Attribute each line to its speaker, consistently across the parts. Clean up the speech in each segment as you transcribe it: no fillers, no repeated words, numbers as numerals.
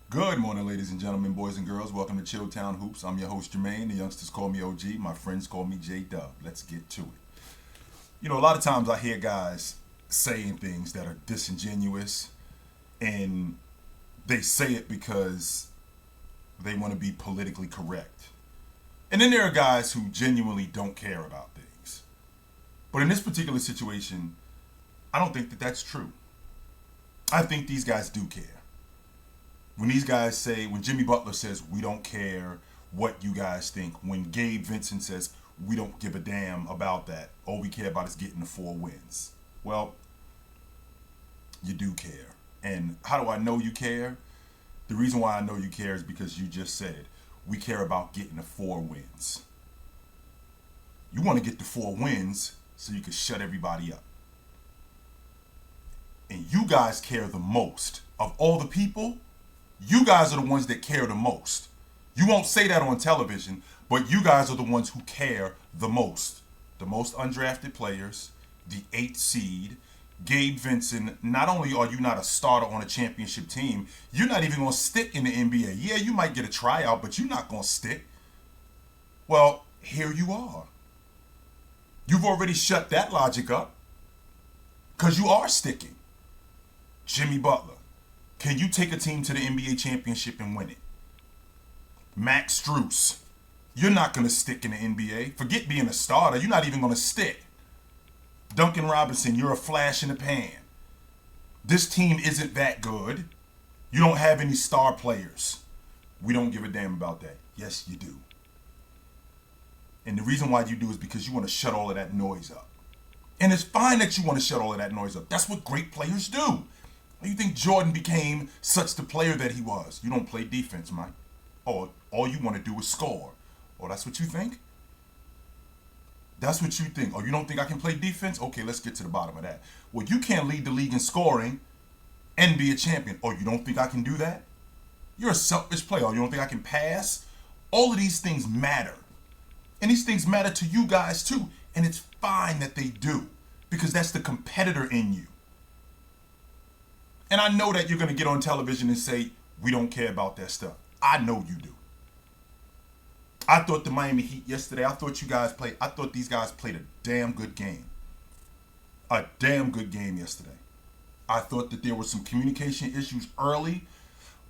Speaker 1: Good morning, ladies and gentlemen, boys and girls. Welcome to Chilltown Hoops. I'm your host, Jermaine. The youngsters call me OG. My friends call me J-Dub. Let's get to it. A lot of times I hear guys saying things that are disingenuous, and they say it because they want to be politically correct. And then there are guys who genuinely don't care about things. But in this particular situation, I don't think that that's true. I think these guys do care. When Jimmy Butler says, we don't care what you guys think, when Gabe Vincent says, we don't give a damn about that, all we care about is getting the 4 wins. Well, you do care. And how do I know you care? The reason why I know you care is because you just said, we care about getting the 4 wins. You want to get the 4 wins so you can shut everybody up. And you guys care the most. Of all the people, you guys are the ones that care the most. You won't say that on television, but you guys are the ones who care the most. The most undrafted players, the 8th seed, Gabe Vincent. Not only are you not a starter on a championship team, you're not even going to stick in the NBA. Yeah, you might get a tryout, but you're not going to stick. Well, here you are. You've already shut that logic up because you are sticking. Jimmy Butler. Can you take a team to the NBA championship and win it? Max Strus. You're not going to stick in the NBA. Forget being a starter. You're not even going to stick. Duncan Robinson, you're a flash in the pan. This team isn't that good. You don't have any star players. We don't give a damn about that. Yes, you do. And the reason why you do is because you want to shut all of that noise up. And it's fine that you want to shut all of that noise up. That's what great players do. You think Jordan became such the player that he was? You don't play defense, Mike. Oh, all you want to do is score. Oh, that's what you think? That's what you think. Oh, you don't think I can play defense? Okay, let's get to the bottom of that. Well, you can't lead the league in scoring and be a champion. Oh, you don't think I can do that? You're a selfish player. Oh, you don't think I can pass? All of these things matter. And these things matter to you guys too. And it's fine that they do because that's the competitor in you. And I know that you're going to get on television and say, we don't care about that stuff. I know you do. I thought the Miami Heat yesterday, I thought these guys played a damn good game. A damn good game yesterday. I thought that there were some communication issues early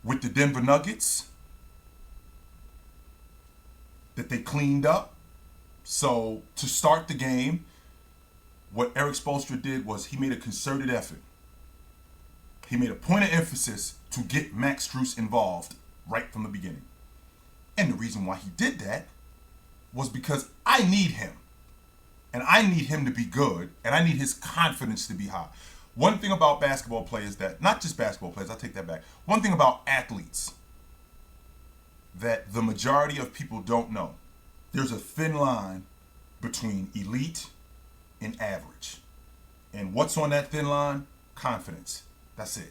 Speaker 1: with the Denver Nuggets that they cleaned up. So to start the game, what Eric Spoelstra did was he made a concerted effort. He made a point of emphasis to get Max Strus involved right from the beginning. And the reason why he did that was because I need him. And I need him to be good. And I need his confidence to be high. One thing about basketball players not just basketball players, I take that back. One thing about athletes that the majority of people don't know. There's a thin line between elite and average. And what's on that thin line? Confidence. That's it.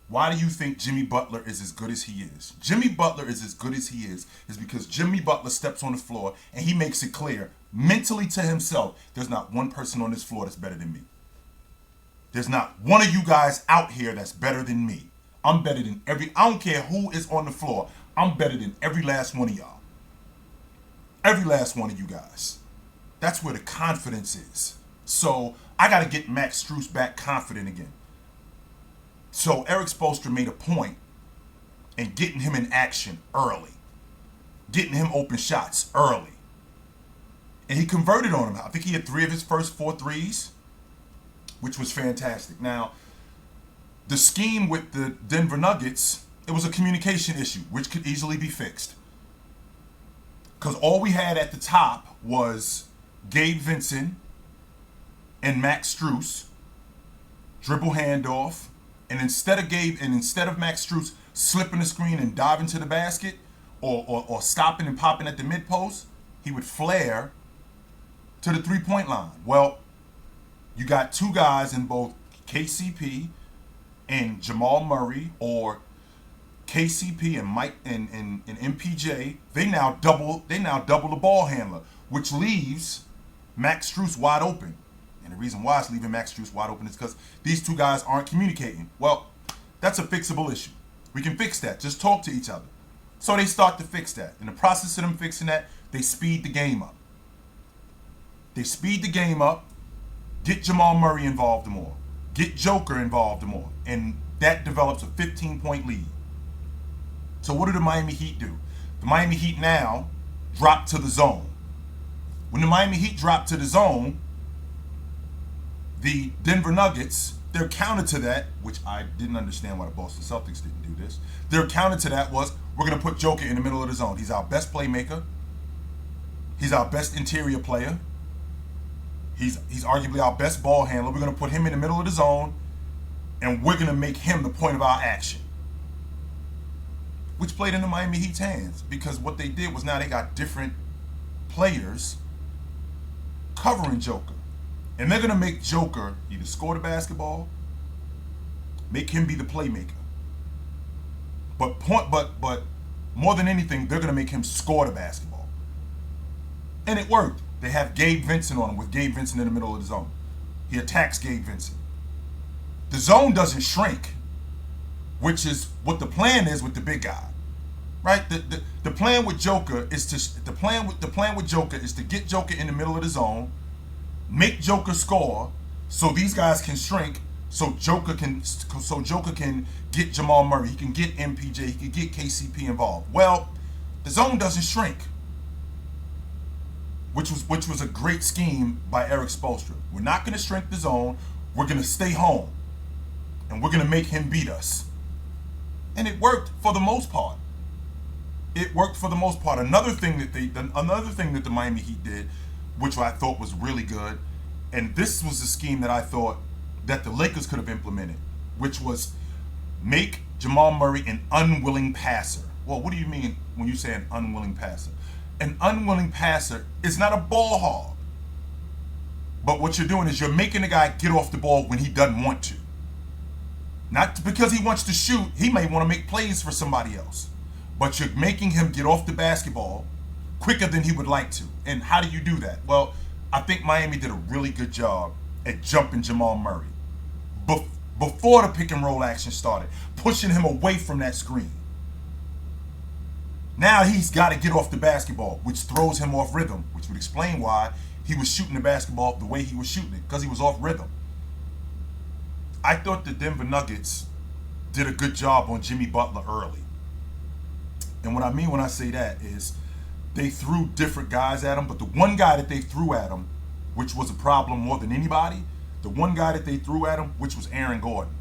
Speaker 1: Why do you think Jimmy Butler is as good as he is? Jimmy Butler is as good as he is because Jimmy Butler steps on the floor and he makes it clear mentally to himself, there's not one person on this floor that's better than me. There's not one of you guys out here that's better than me. I'm better than I don't care who is on the floor. I'm better than every last one of y'all. Every last one of you guys. That's where the confidence is. So I got to get Max Strus back confident again. So Eric Spoelstra made a point in getting him in action early. Getting him open shots early. And he converted on him. I think he had 3 of his first 4 threes, which was fantastic. Now, the scheme with the Denver Nuggets, it was a communication issue, which could easily be fixed. Because all we had at the top was Gabe Vincent and Max Strus, dribble handoff, and instead of Max Strus slipping the screen and diving to the basket or stopping and popping at the mid post, he would flare to the 3-point line. Well, you got 2 guys in both KCP and Jamal Murray, or KCP and Mike and MPJ. They now double the ball handler, which leaves Max Strus wide open. And the reason why it's leaving Max Strus wide open is because these 2 guys aren't communicating. Well, that's a fixable issue. We can fix that. Just talk to each other. So they start to fix that. In the process of them fixing that, they speed the game up. They speed the game up, get Jamal Murray involved more, get Joker involved more, and that develops a 15-point lead. So what do the Miami Heat do? The Miami Heat now drop to the zone. When the Miami Heat drop to the zone, the Denver Nuggets, their counter to that, which I didn't understand why the Boston Celtics didn't do this, their counter to that was, we're going to put Joker in the middle of the zone. He's our best playmaker. He's our best interior player. He's arguably our best ball handler. We're going to put him in the middle of the zone, and we're going to make him the point of our action. Which played into Miami Heat's hands, because what they did was now they got different players covering Joker. And they're going to make Joker either score the basketball, make him be the playmaker. But more than anything, they're going to make him score the basketball. And it worked. They have Gabe Vincent on him, with Gabe Vincent in the middle of the zone. He attacks Gabe Vincent. The zone doesn't shrink, which is what the plan is with the big guy, right? The plan with Joker is to get Joker in the middle of the zone, make Joker score, so these guys can shrink, so Joker can get Jamal Murray, he can get MPJ, he can get KCP involved. Well, the zone doesn't shrink, which was a great scheme by Eric Spoelstra. We're not going to shrink the zone. We're going to stay home, and we're going to make him beat us. And it worked for the most part. Another thing that the Miami Heat did, which I thought was really good, and this was a scheme that I thought that the Lakers could have implemented, which was make Jamal Murray an unwilling passer. Well, what do you mean when you say an unwilling passer? An unwilling passer is not a ball hog. But what you're doing is you're making the guy get off the ball when he doesn't want to. Not because he wants to shoot, he may want to make plays for somebody else. But you're making him get off the basketball quicker than he would like to. And how do you do that? Well, I think Miami did a really good job at jumping Jamal Murray before the pick and roll action started, pushing him away from that screen. Now he's got to get off the basketball, which throws him off rhythm, which would explain why he was shooting the basketball the way he was shooting it, because he was off rhythm. I thought the Denver Nuggets did a good job on Jimmy Butler early. And what I mean when I say that is they threw different guys at him, but the one guy that they threw at him, which was a problem more than anybody, the one guy that they threw at him, which was Aaron Gordon.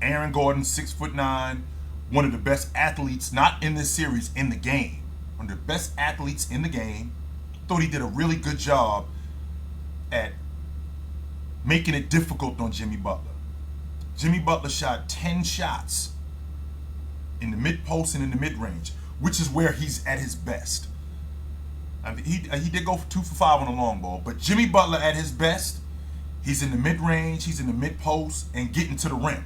Speaker 1: Aaron Gordon, 6'9", one of the best athletes, not in this series, in the game. One of the best athletes in the game. Thought he did a really good job at making it difficult on Jimmy Butler. Jimmy Butler shot 10 shots in the mid-post and in the mid-range, which is where he's at his best. I mean, he did go for 2 for 5 on the long ball, but Jimmy Butler at his best, he's in the mid-range, he's in the mid-post, and getting to the rim.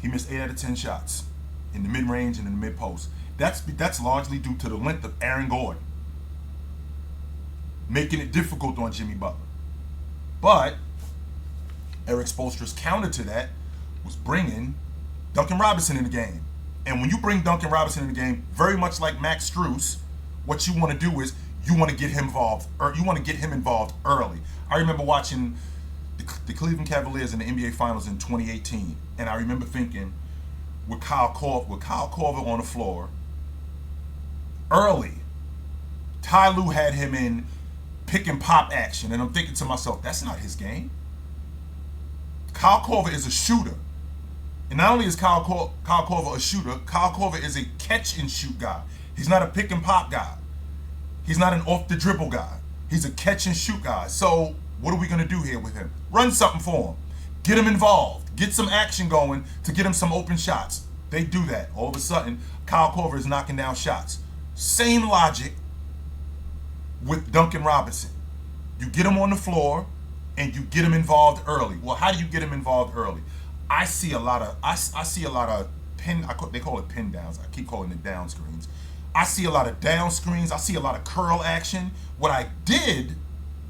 Speaker 1: He missed 8 out of 10 shots in the mid-range and in the mid-post. That's largely due to the length of Aaron Gordon, making it difficult on Jimmy Butler. But Eric Spoelstra's counter to that was bringing Duncan Robinson in the game. And when you bring Duncan Robinson in the game, very much like Max Strus, what you want to do is you want to get him involved, or you want to get him involved early. I remember watching the Cleveland Cavaliers in the NBA Finals in 2018, and I remember thinking, with Kyle Korver on the floor, early, Ty Lue had him in pick and pop action, and I'm thinking to myself, that's not his game. Kyle Korver is a shooter. And not only is Kyle Korver a shooter, Kyle Korver is a catch and shoot guy. He's not a pick and pop guy. He's not an off the dribble guy. He's a catch and shoot guy. So what are we going to do here with him? Run something for him. Get him involved. Get some action going to get him some open shots. They do that. All of a sudden, Kyle Korver is knocking down shots. Same logic with Duncan Robinson. You get him on the floor and you get him involved early. Well, how do you get him involved early? I see a lot of pin. They call it pin downs. I keep calling it down screens. I see a lot of down screens. I see a lot of curl action. What I did,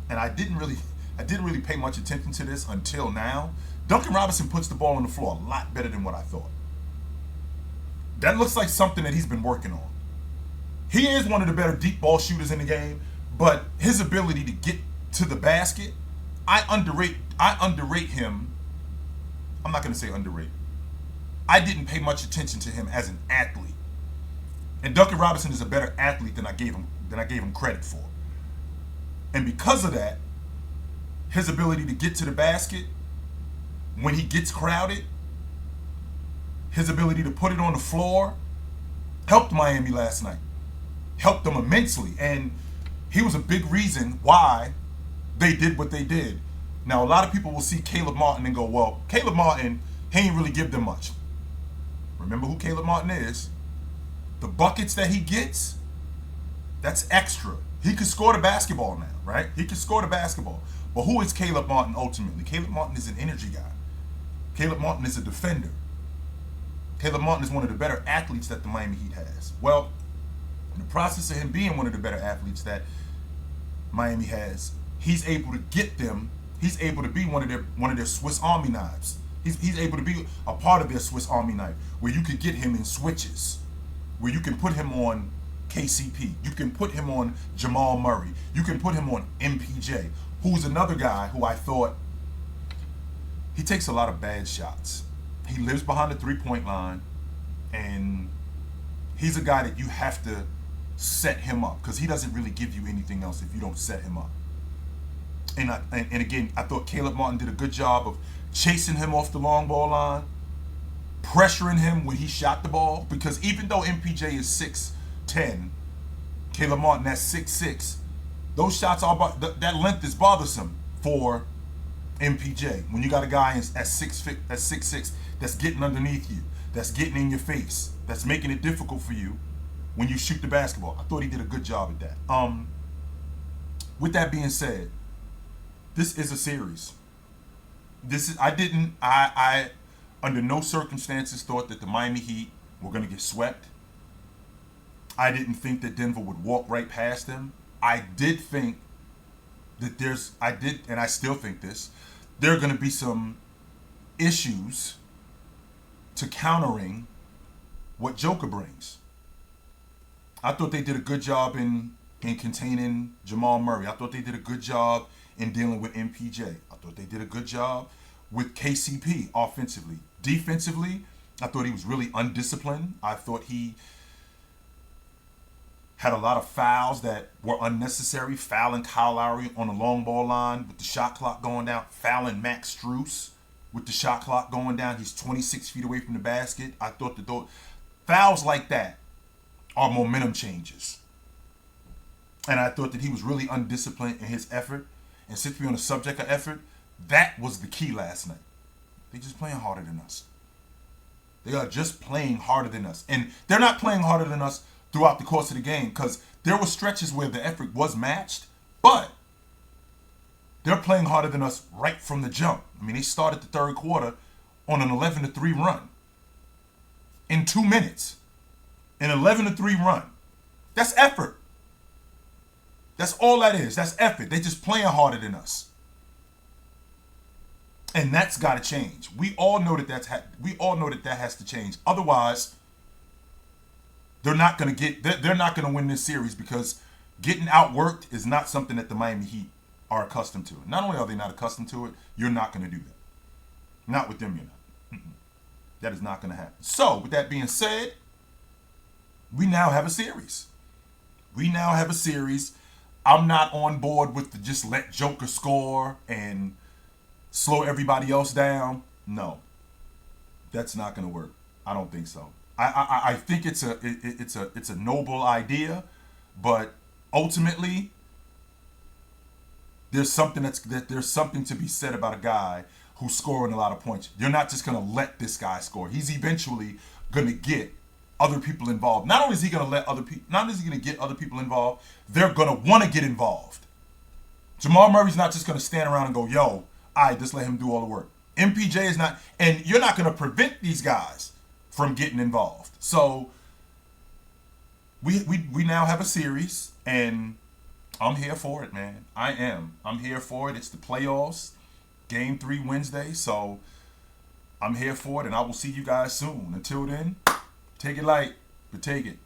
Speaker 1: and I didn't really pay much attention to this until now. Duncan Robinson puts the ball on the floor a lot better than what I thought. That looks like something that he's been working on. He is one of the better deep ball shooters in the game, but his ability to get to the basket, I underrate him. I'm not going to say underrate. I didn't pay much attention to him as an athlete. And Duncan Robinson is a better athlete than I gave him credit for. And because of that, his ability to get to the basket when he gets crowded, his ability to put it on the floor, helped Miami last night. Helped them immensely. And he was a big reason why they did what they did. Now, a lot of people will see Caleb Martin and go, well, Caleb Martin, he ain't really give them much. Remember who Caleb Martin is. The buckets that he gets, that's extra. He could score the basketball now, right? He could score the basketball. But who is Caleb Martin ultimately? Caleb Martin is an energy guy. Caleb Martin is a defender. Caleb Martin is one of the better athletes that the Miami Heat has. Well, in the process of him being one of the better athletes that Miami has, he's able to get them. He's able to be one of their Swiss Army knives. He's able to be a part of their Swiss Army knife, where you could get him in switches, where you can put him on KCP, you can put him on Jamal Murray, you can put him on MPJ, who's another guy who I thought, he takes a lot of bad shots. He lives behind the three-point line, and he's a guy that you have to set him up, because he doesn't really give you anything else if you don't set him up. And again, I thought Caleb Martin did a good job of chasing him off the long ball line, pressuring him when he shot the ball, because even though MPJ is 6'10", Caleb Martin at 6'6", those shots are that length is bothersome for MPJ. When you got a guy at 6'6" that's getting underneath you, that's getting in your face, that's making it difficult for you when you shoot the basketball. I thought he did a good job at that. With that being said, this is a series. I under no circumstances thought that the Miami Heat were going to get swept. I didn't think that Denver would walk right past them. I did think that and I still think this, there are going to be some issues to countering what Joker brings. I thought they did a good job in containing Jamal Murray. I thought they did a good job in dealing with MPJ. I thought they did a good job with KCP offensively. Defensively, I thought he was really undisciplined. I thought he had a lot of fouls that were unnecessary, fouling Kyle Lowry on the long ball line with the shot clock going down, fouling Max Strus with the shot clock going down. He's 26 feet away from the basket. I thought that those fouls like that are momentum changes. And I thought that he was really undisciplined in his effort. And since we're on the subject of effort, that was the key last night. They're just playing harder than us. They are just playing harder than us. And they're not playing harder than us throughout the course of the game, because there were stretches where the effort was matched, but they're playing harder than us right from the jump. I mean, they started the third quarter on an 11-3 run in 2 minutes. An 11-3 run. That's effort. That's all that is. That's effort. They're just playing harder than us. And that's got to change. We all know that that has to change. Otherwise, they're not going to win this series, because getting outworked is not something that the Miami Heat are accustomed to. Not only are they not accustomed to it, you're not going to do that. Not with them, you're not. That is not going to happen. So, with that being said, we now have a series. I'm not on board with the just let Joker score and slow everybody else down. No, that's not going to work. I don't think so. I think it's a noble idea, but ultimately there's something to be said about a guy who's scoring a lot of points. You're not just going to let this guy score. He's eventually going to get other people involved. Not only is he going to get other people involved, they're going to want to get involved. Jamal Murray's not just going to stand around and go, yo, all right, just let him do all the work. MPJ is not, and you're not going to prevent these guys from getting involved. So we now have a series, and I'm here for it, man. I am. I'm here for it. It's the playoffs, Game 3 Wednesday, so I'm here for it, and I will see you guys soon. Until then, Take it light, but take it.